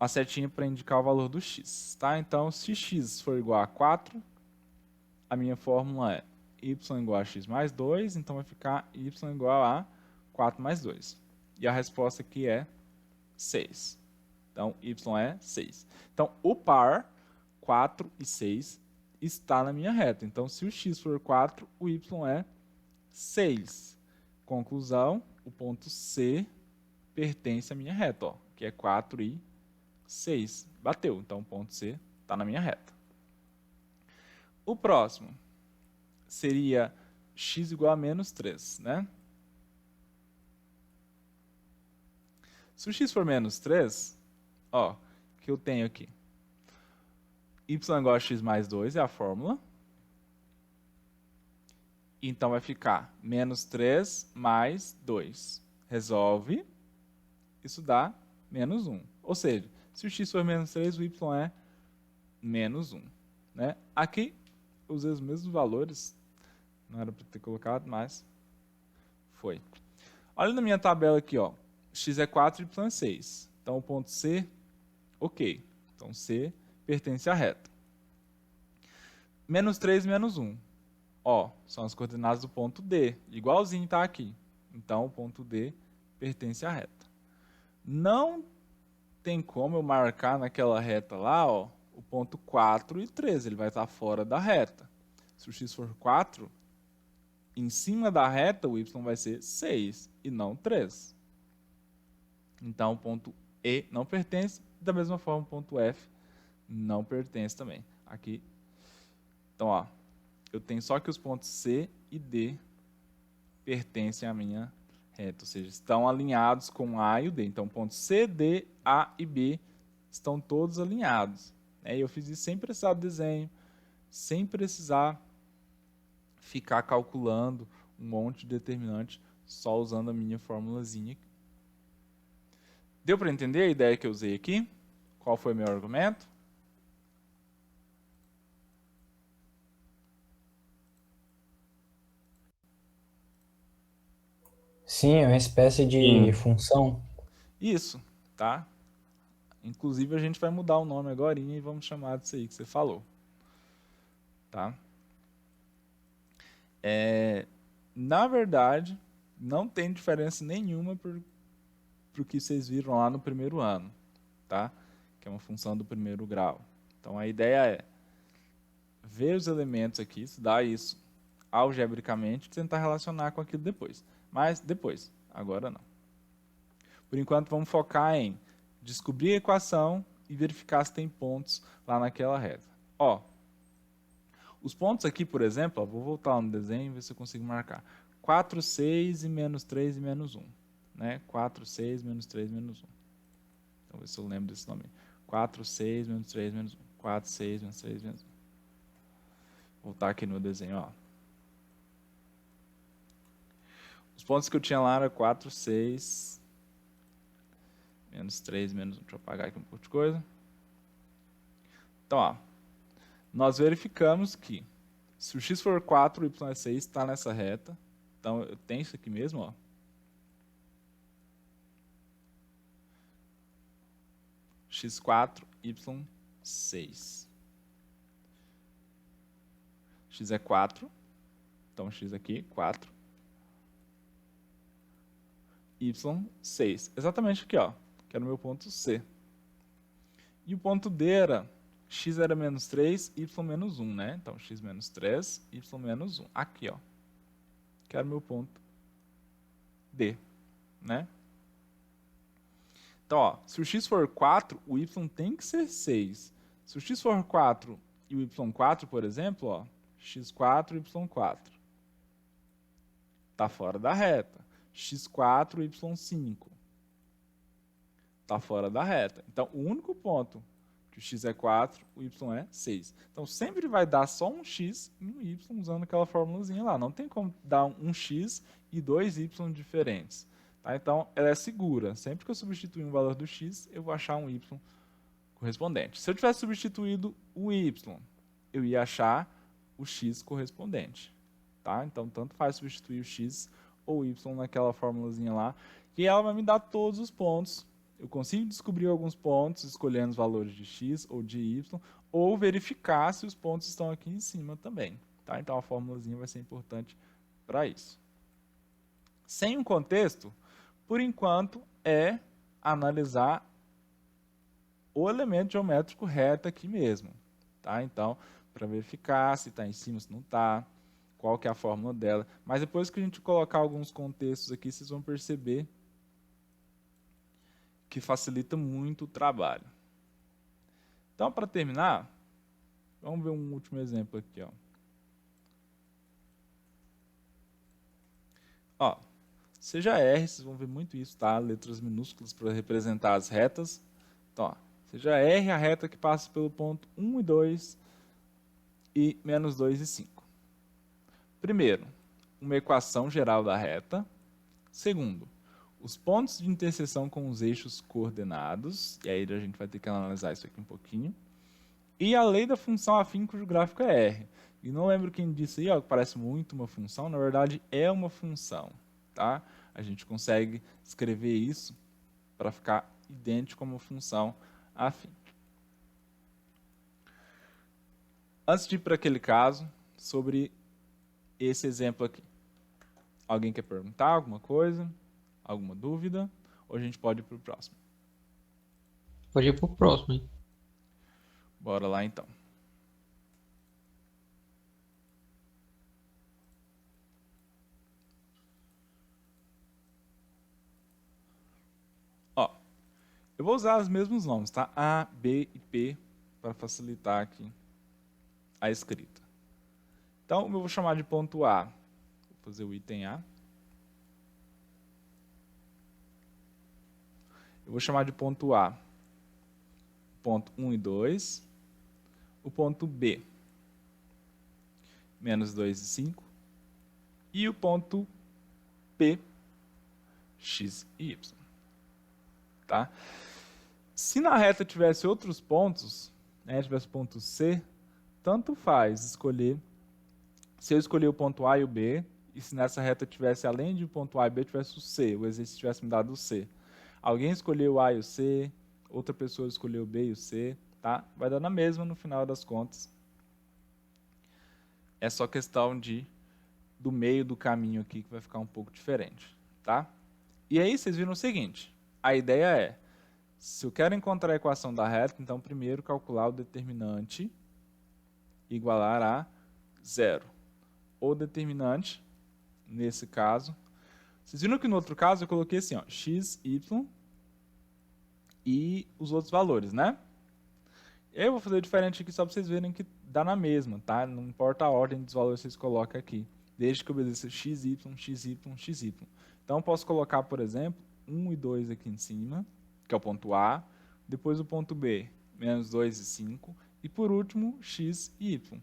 a setinha para indicar o valor do x. Tá? Então, se x for igual a 4, a minha fórmula é y igual a x mais 2, então vai ficar y igual a 4 mais 2. E a resposta aqui é 6. Então, y é 6. Então, o par 4 e 6 está na minha reta. Então, se o x for 4, o y é 6. Conclusão, o ponto C pertence à minha reta, ó, que é 4 e 6. Bateu. Então, o ponto C está na minha reta. O próximo seria x igual a menos 3, né? Se o x for menos 3, ó, o que eu tenho aqui? Y igual a x mais 2 é a fórmula. Então, vai ficar menos 3 mais 2. Resolve. Isso dá menos 1. Ou seja, se o x for menos 3, o y é menos 1. Né? Aqui, eu usei os mesmos valores. Não era para ter colocado, mas foi. Olha na minha tabela aqui, ó. X é 4 e y é 6. Então, o ponto C, ok. Então, C pertence à reta. Menos 3 e menos 1. Ó, são as coordenadas do ponto D. Igualzinho está aqui. Então, o ponto D pertence à reta. Não tem como eu marcar naquela reta lá, ó, o ponto 4 e 3. Ele vai estar fora da reta. Se o x for 4, em cima da reta, o y vai ser 6 e não 3. Então, o ponto E não pertence. Da mesma forma, o ponto F não pertence também. Aqui. Então, ó, eu tenho só que os pontos C e D pertencem à minha reta. Ou seja, estão alinhados com A e o D. Então, pontos C, D, A e B estão todos alinhados. E eu fiz isso sem precisar do desenho, sem precisar ficar calculando um monte de determinante, só usando a minha formulazinha. Deu para entender a ideia que eu usei aqui? Qual foi o meu argumento? Sim, é uma espécie de função. Isso, tá? Inclusive, a gente vai mudar o nome agora e vamos chamar disso aí que você falou. Tá? Na verdade, não tem diferença nenhuma para o que vocês viram lá no primeiro ano, tá? Que é uma função do primeiro grau. Então, a ideia é ver os elementos aqui, estudar isso algebricamente e tentar relacionar com aquilo depois. Mas depois, agora não. Por enquanto, vamos focar em descobrir a equação e verificar se tem pontos lá naquela reta. Ó, os pontos aqui, por exemplo, ó, vou voltar lá no desenho e ver se eu consigo marcar. 4, 6 e menos 3 e menos 1. Né? 4, 6, menos 3, menos 1. Então, ver se eu lembro desse nome. 4, 6, menos 3, menos 1. 4, 6, menos 3, menos 1. Vou voltar aqui no desenho, ó. Os pontos que eu tinha lá eram 4, 6, menos 3, menos 1. Deixa eu apagar aqui um pouco de coisa. Então, ó, nós verificamos que se o x for 4, o y é 6, está nessa reta. Então, eu tenho isso aqui mesmo, ó. x4, y6. X é 4. Então, x aqui, 4. y6. Exatamente aqui, ó. Que era o meu ponto C. E o ponto D era x era menos 3, y menos 1, né? Então, x menos 3, y menos 1. Aqui, ó. Que era o meu ponto D, né? Então, ó, se o x for 4, o y tem que ser 6. Se o x for 4 e o y 4, por exemplo, ó, x4, y4. Está fora da reta. x4, y5. Está fora da reta. Então, o único ponto que o x é 4, o y é 6. Então, sempre vai dar só um x e um y usando aquela formulazinha lá. Não tem como dar um x e dois y diferentes. Tá? Então, ela é segura. Sempre que eu substituir um valor do x, eu vou achar um y correspondente. Se eu tivesse substituído o y, eu ia achar o x correspondente. Tá? Então, tanto faz substituir o x ou o y naquela formulazinha lá, que ela vai me dar todos os pontos. Eu consigo descobrir alguns pontos escolhendo os valores de x ou de y, ou verificar se os pontos estão aqui em cima também. Tá? Então, a formulazinha vai ser importante para isso. Sem um contexto, por enquanto, é analisar o elemento geométrico reto aqui mesmo. Tá? Então, para verificar se está em cima, se não está, qual que é a fórmula dela. Mas depois que a gente colocar alguns contextos aqui, vocês vão perceber que facilita muito o trabalho. Então, para terminar, vamos ver um último exemplo aqui. Seja R, vocês vão ver muito isso, tá? Letras minúsculas para representar as retas. Então, seja R a reta que passa pelo ponto 1 e 2 e menos 2 e 5. Primeiro, uma equação geral da reta. Segundo, os pontos de interseção com os eixos coordenados. E aí a gente vai ter que analisar isso aqui um pouquinho. E a lei da função afim cujo gráfico é R. E não lembro quem disse aí, que parece muito uma função. Na verdade, é uma função. Tá? A gente consegue escrever isso para ficar idêntico a uma função afim. Antes de ir para aquele caso, sobre esse exemplo aqui. Alguém quer perguntar alguma coisa? Alguma dúvida? Ou a gente pode ir para o próximo? Pode ir pro próximo, hein? Bora lá então. Eu vou usar os mesmos nomes, tá? A, B e P, para facilitar aqui a escrita. Então, eu vou chamar de ponto A. Vou fazer o item A. Eu vou chamar de ponto A ponto 1 e 2. O ponto B, menos 2 e 5. E o ponto P, x e y. Tá? Se na reta tivesse outros pontos, né, tivesse ponto C, tanto faz escolher. Se eu escolher o ponto A e o B, e se nessa reta tivesse, além de ponto A e B, tivesse o C, o exercício tivesse me dado o C. Alguém escolheu o A e o C, outra pessoa escolheu o B e o C, tá? Vai dar na mesma no final das contas. É só questão do meio do caminho aqui que vai ficar um pouco diferente, tá? E aí vocês viram o seguinte, a ideia é, se eu quero encontrar a equação da reta, então primeiro calcular o determinante igualar a 0. O determinante, nesse caso, vocês viram que no outro caso eu coloquei assim, x, y e os outros valores, né? Eu vou fazer diferente aqui só para vocês verem que dá na mesma, tá? Não importa a ordem dos valores que vocês colocam aqui, desde que obedeça x, y, x, y, x, y. Então eu posso colocar, por exemplo, 1 e 2 aqui em cima, que é o ponto A, depois o ponto B, menos 2 e 5, e por último, x e y.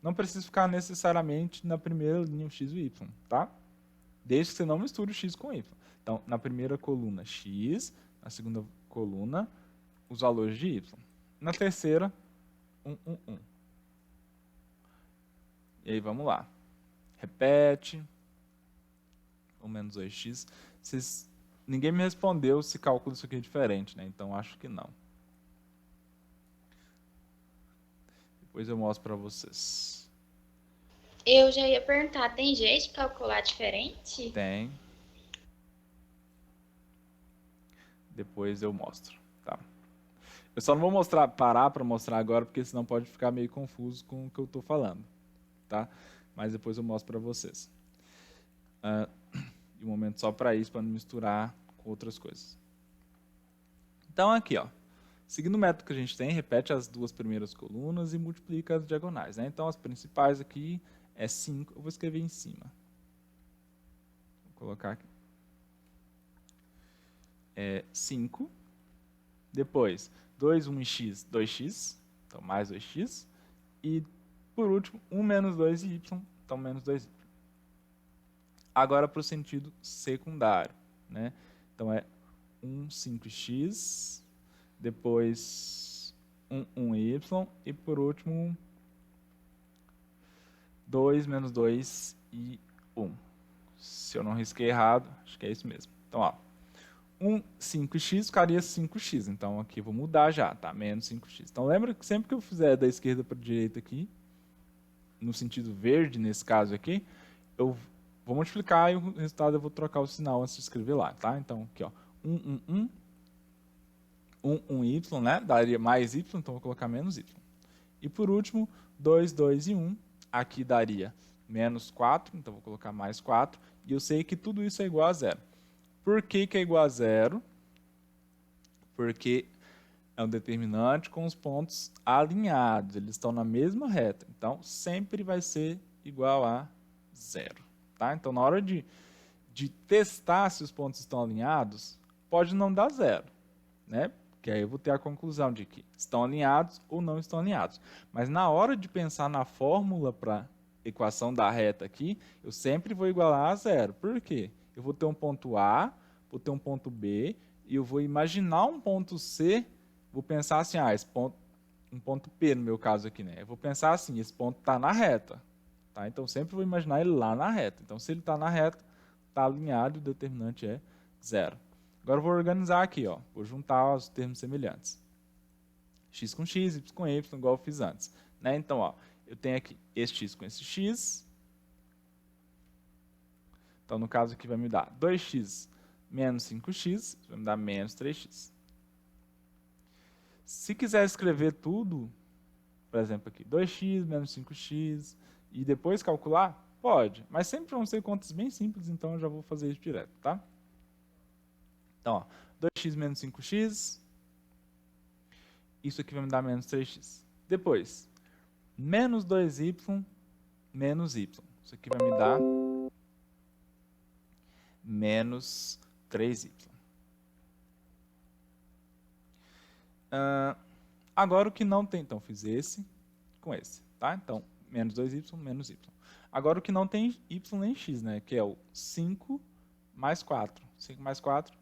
Não precisa ficar necessariamente na primeira linha o x e o y, tá? Desde que você não misture o x com o y. Então, na primeira coluna, x, na segunda coluna, os valores de y. Na terceira, 1, 1, 1. E aí, vamos lá. Repete. O menos 2x. Ninguém me respondeu se cálculo isso aqui é diferente, né? Então, acho que não. Depois eu mostro para vocês. Eu já ia perguntar, tem jeito de calcular diferente? Tem. Depois eu mostro, tá? Eu só não vou parar para mostrar agora, porque senão pode ficar meio confuso com o que eu estou falando, tá? Mas depois eu mostro para vocês. E um momento só para isso, para não misturar com outras coisas. Então aqui, seguindo o método que a gente tem, repete as duas primeiras colunas e multiplica as diagonais, né? Então as principais aqui é 5, eu vou escrever em cima. Vou colocar aqui. 5. Depois, 2, 1 e x, 2x. Então, mais 2x. E, por último, 1 menos 2 e y. Então, menos 2y. Agora, para o sentido secundário. né? Então é 5x, depois 1y e por último 2 menos 2 e 1. Se eu não risquei errado, acho que é isso mesmo. Então, ó, 5x ficaria 5x. Então, aqui eu vou mudar já, tá? Menos 5x. Então, lembra que sempre que eu fizer da esquerda para a direita aqui, no sentido verde, nesse caso aqui, eu vou multiplicar e o resultado eu vou trocar o sinal antes de escrever lá, tá? Então, aqui, ó, 1y, né? Daria mais y, então vou colocar menos y. E por último, 2, 2 e 1. Aqui daria menos 4, então vou colocar mais 4. E eu sei que tudo isso é igual a zero. Por que que é igual a zero? Porque é um determinante com os pontos alinhados. Eles estão na mesma reta. Então, sempre vai ser igual a zero. Tá? Então, na hora de testar se os pontos estão alinhados, pode não dar zero, né? Que aí eu vou ter a conclusão de que estão alinhados ou não estão alinhados. Mas na hora de pensar na fórmula para equação da reta aqui, eu sempre vou igualar a zero. Por quê? Eu vou ter um ponto A, vou ter um ponto B, e eu vou imaginar um ponto C, vou pensar assim, esse ponto, um ponto P no meu caso aqui, né? Eu vou pensar assim, esse ponto está na reta, tá? Então sempre vou imaginar ele lá na reta. Então se ele está na reta, está alinhado, o determinante é zero. Agora eu vou organizar aqui, ó, vou juntar os termos semelhantes. X com x, y com y, igual eu fiz antes, né? Então, ó, eu tenho aqui esse x com esse x. Então, no caso aqui vai me dar 2x menos 5x, vai me dar menos 3x. Se quiser escrever tudo, por exemplo aqui, 2x menos 5x, e depois calcular, pode. Mas sempre vão ser contas bem simples, então eu já vou fazer isso direto, tá? Então, ó, 2x menos 5x, isso aqui vai me dar menos 3x. Depois, menos 2y menos y. Isso aqui vai me dar menos 3y. Agora o que não tem, então fiz esse com esse, tá? Então, menos 2y menos y. Agora o que não tem y nem x, né? Que é o 5 mais 4. 5 mais 4,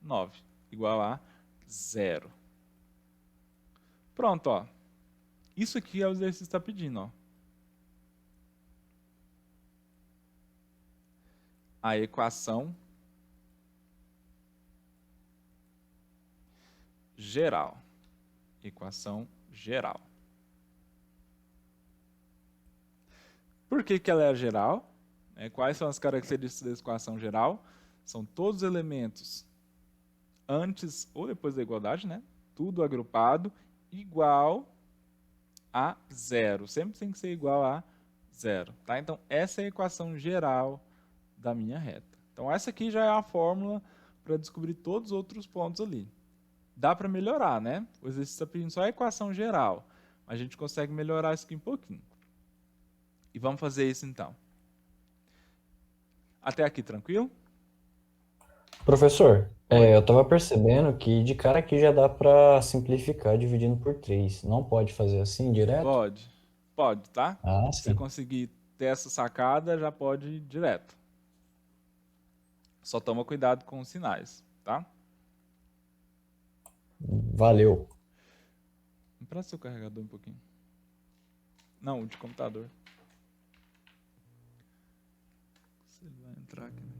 9, igual a 0. Pronto, ó. Isso aqui é o exercício que está pedindo, ó. A equação geral. Equação geral. Por que que ela é geral? Quais são as características da equação geral? São todos os elementos antes ou depois da igualdade, né? Tudo agrupado, igual a zero. Sempre tem que ser igual a zero, tá? Então, essa é a equação geral da minha reta. Então, essa aqui já é a fórmula para descobrir todos os outros pontos ali. Dá para melhorar, né? O exercício está pedindo só a equação geral. A gente consegue melhorar isso aqui um pouquinho. E vamos fazer isso, então. Até aqui, tranquilo? Professor, eu estava percebendo que de cara aqui já dá para simplificar dividindo por 3. Não pode fazer assim direto? Pode, tá? Ah, Se você sim. conseguir ter essa sacada, já pode ir direto. Só toma cuidado com os sinais, tá? Valeu. Empresta seu carregador um pouquinho. Não, o de computador. Se ele vai entrar aqui, né?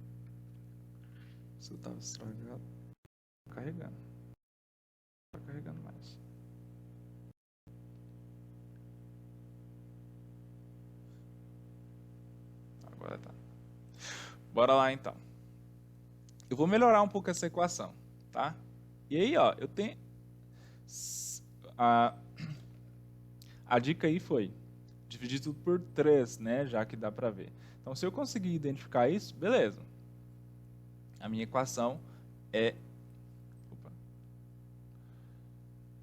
Se eu tava estragado. Tá carregando. Tá carregando mais. Agora tá. Bora lá então. Eu vou melhorar um pouco essa equação, tá? E aí, ó, eu tenho... A dica aí foi dividir tudo por 3, né? Já que dá pra ver. Então, se eu conseguir identificar isso, beleza. A minha equação é... Opa.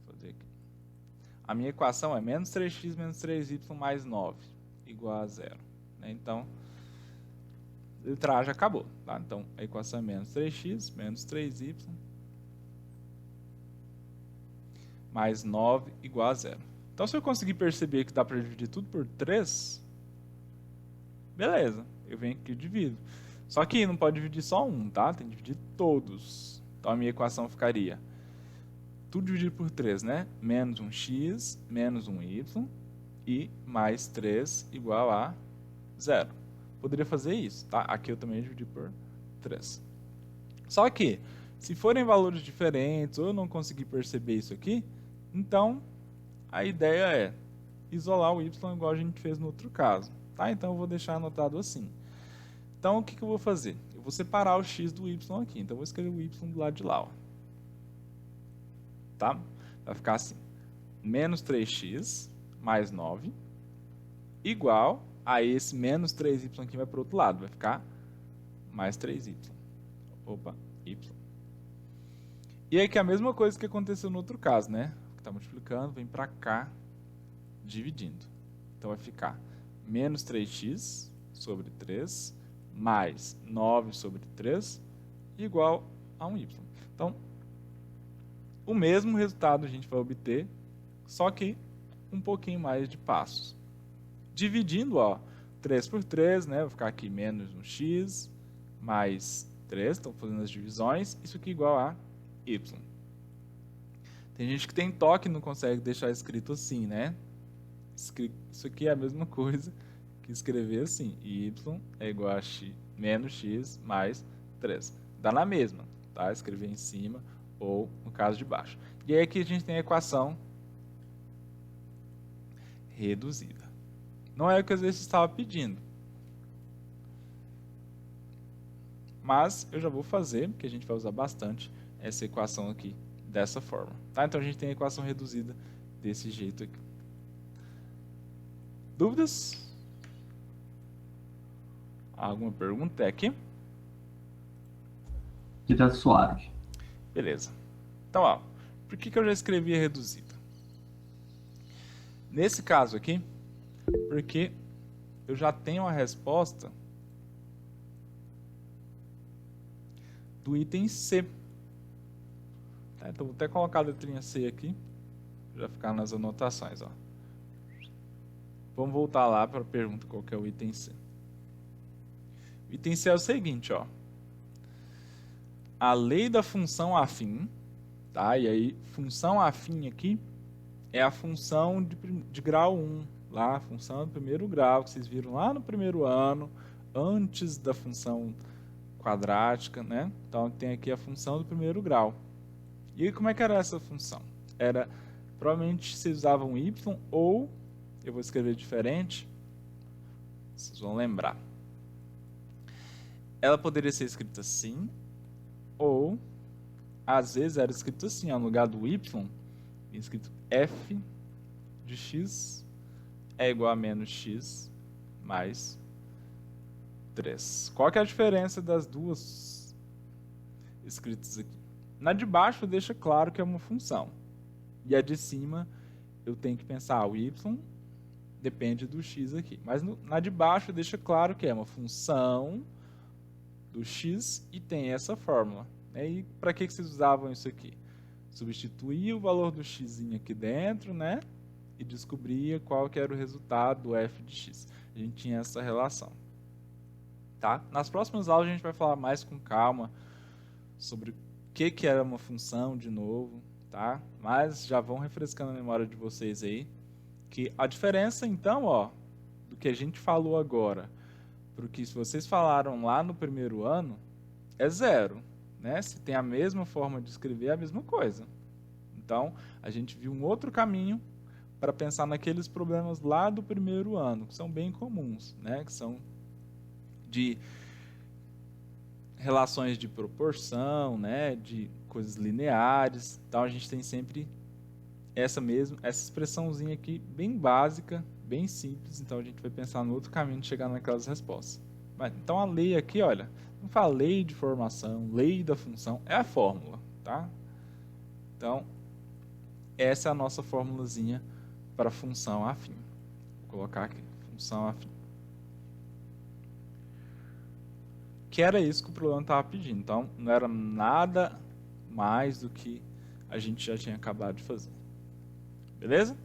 Vou fazer aqui. A minha equação é menos 3x menos 3y mais 9, igual a 0. Né? Então, letra A já acabou. Tá? Então, a equação é menos 3x menos 3y mais 9 igual a 0. Então, se eu conseguir perceber que dá para dividir tudo por 3, beleza, eu venho aqui e divido. Só que não pode dividir só um, tá? Tem que dividir todos. Então a minha equação ficaria tudo dividido por 3, né? Menos um x, menos um y e mais 3 igual a 0. Poderia fazer isso, tá? Aqui eu também dividi por 3. Só que, se forem valores diferentes ou eu não conseguir perceber isso aqui, então a ideia é isolar o y igual a gente fez no outro caso, tá? Então eu vou deixar anotado assim. Então o que eu vou fazer? Eu vou separar o x do y aqui, então eu vou escrever o y do lado de lá, ó. Tá? Vai ficar assim, menos 3x mais 9 igual a esse menos 3y aqui vai para o outro lado, vai ficar mais 3y. Opa, y. E aí que é a mesma coisa que aconteceu no outro caso, né? Está multiplicando, vem para cá, dividindo. Então vai ficar menos 3x sobre 3 mais 9 sobre 3 igual a um y. Então, o mesmo resultado a gente vai obter, só que um pouquinho mais de passos. Dividindo, ó, 3 por 3, né? Vai ficar aqui menos um x mais 3, estão fazendo as divisões, isso aqui igual a y. Tem gente que tem toque e não consegue deixar escrito assim, né? Isso aqui é a mesma coisa que escrever assim, y é igual a x, menos x mais 3. Dá na mesma, tá? Escrever em cima ou no caso de baixo. E aí aqui a gente tem a equação reduzida. Não é o que às vezes estava pedindo. Mas eu já vou fazer, porque a gente vai usar bastante essa equação aqui dessa forma. Tá? Então a gente tem a equação reduzida desse jeito aqui. Dúvidas? Alguma pergunta aqui? Que tá suave. Beleza. Então, ó, por que eu já escrevi a reduzida? Nesse caso aqui, porque eu já tenho a resposta do item C. Tá? Então, vou até colocar a letrinha C aqui, para ficar nas anotações. Ó. Vamos voltar lá para a pergunta qual que é o item C. O item C é o seguinte, ó. A lei da função afim, tá? E aí, função afim aqui é a função de grau 1, lá, a função do primeiro grau, que vocês viram lá no primeiro ano, antes da função quadrática, né? Então, tem aqui a função do primeiro grau. E aí, como é que era essa função? Era, provavelmente, vocês usavam y ou, eu vou escrever diferente, vocês vão lembrar. Ela poderia ser escrita assim, ou, às vezes, era escrito assim, ó, no lugar do y, escrito f de x é igual a menos x mais 3. Qual que é a diferença das duas escritas aqui? Na de baixo deixa claro que é uma função. E a de cima eu tenho que pensar, o y depende do x aqui. Mas na de baixo deixa claro que é uma função do x e tem essa fórmula. E para que vocês usavam isso aqui? Substituía o valor do x aqui dentro, né? E descobria qual que era o resultado do f de x. A gente tinha essa relação. Tá? Nas próximas aulas a gente vai falar mais com calma sobre o que era uma função de novo, tá? Mas já vão refrescando a memória de vocês aí que a diferença então, ó, do que a gente falou agora para o que vocês falaram lá no primeiro ano é 0, né? Se tem a mesma forma de escrever, é a mesma coisa. Então, a gente viu um outro caminho para pensar naqueles problemas lá do primeiro ano, que são bem comuns, né? Que são de relações de proporção, né? De coisas lineares. Então, a gente tem sempre essa expressãozinha aqui, bem básica, bem simples. Então, a gente vai pensar no outro caminho de chegar naquelas respostas. Então, a lei aqui, olha, não fala lei de formação, lei da função, é a fórmula, tá? Então, essa é a nossa formulazinha para função afim. Vou colocar aqui, função afim. Que era isso que o problema estava pedindo. Então, não era nada mais do que a gente já tinha acabado de fazer. Beleza?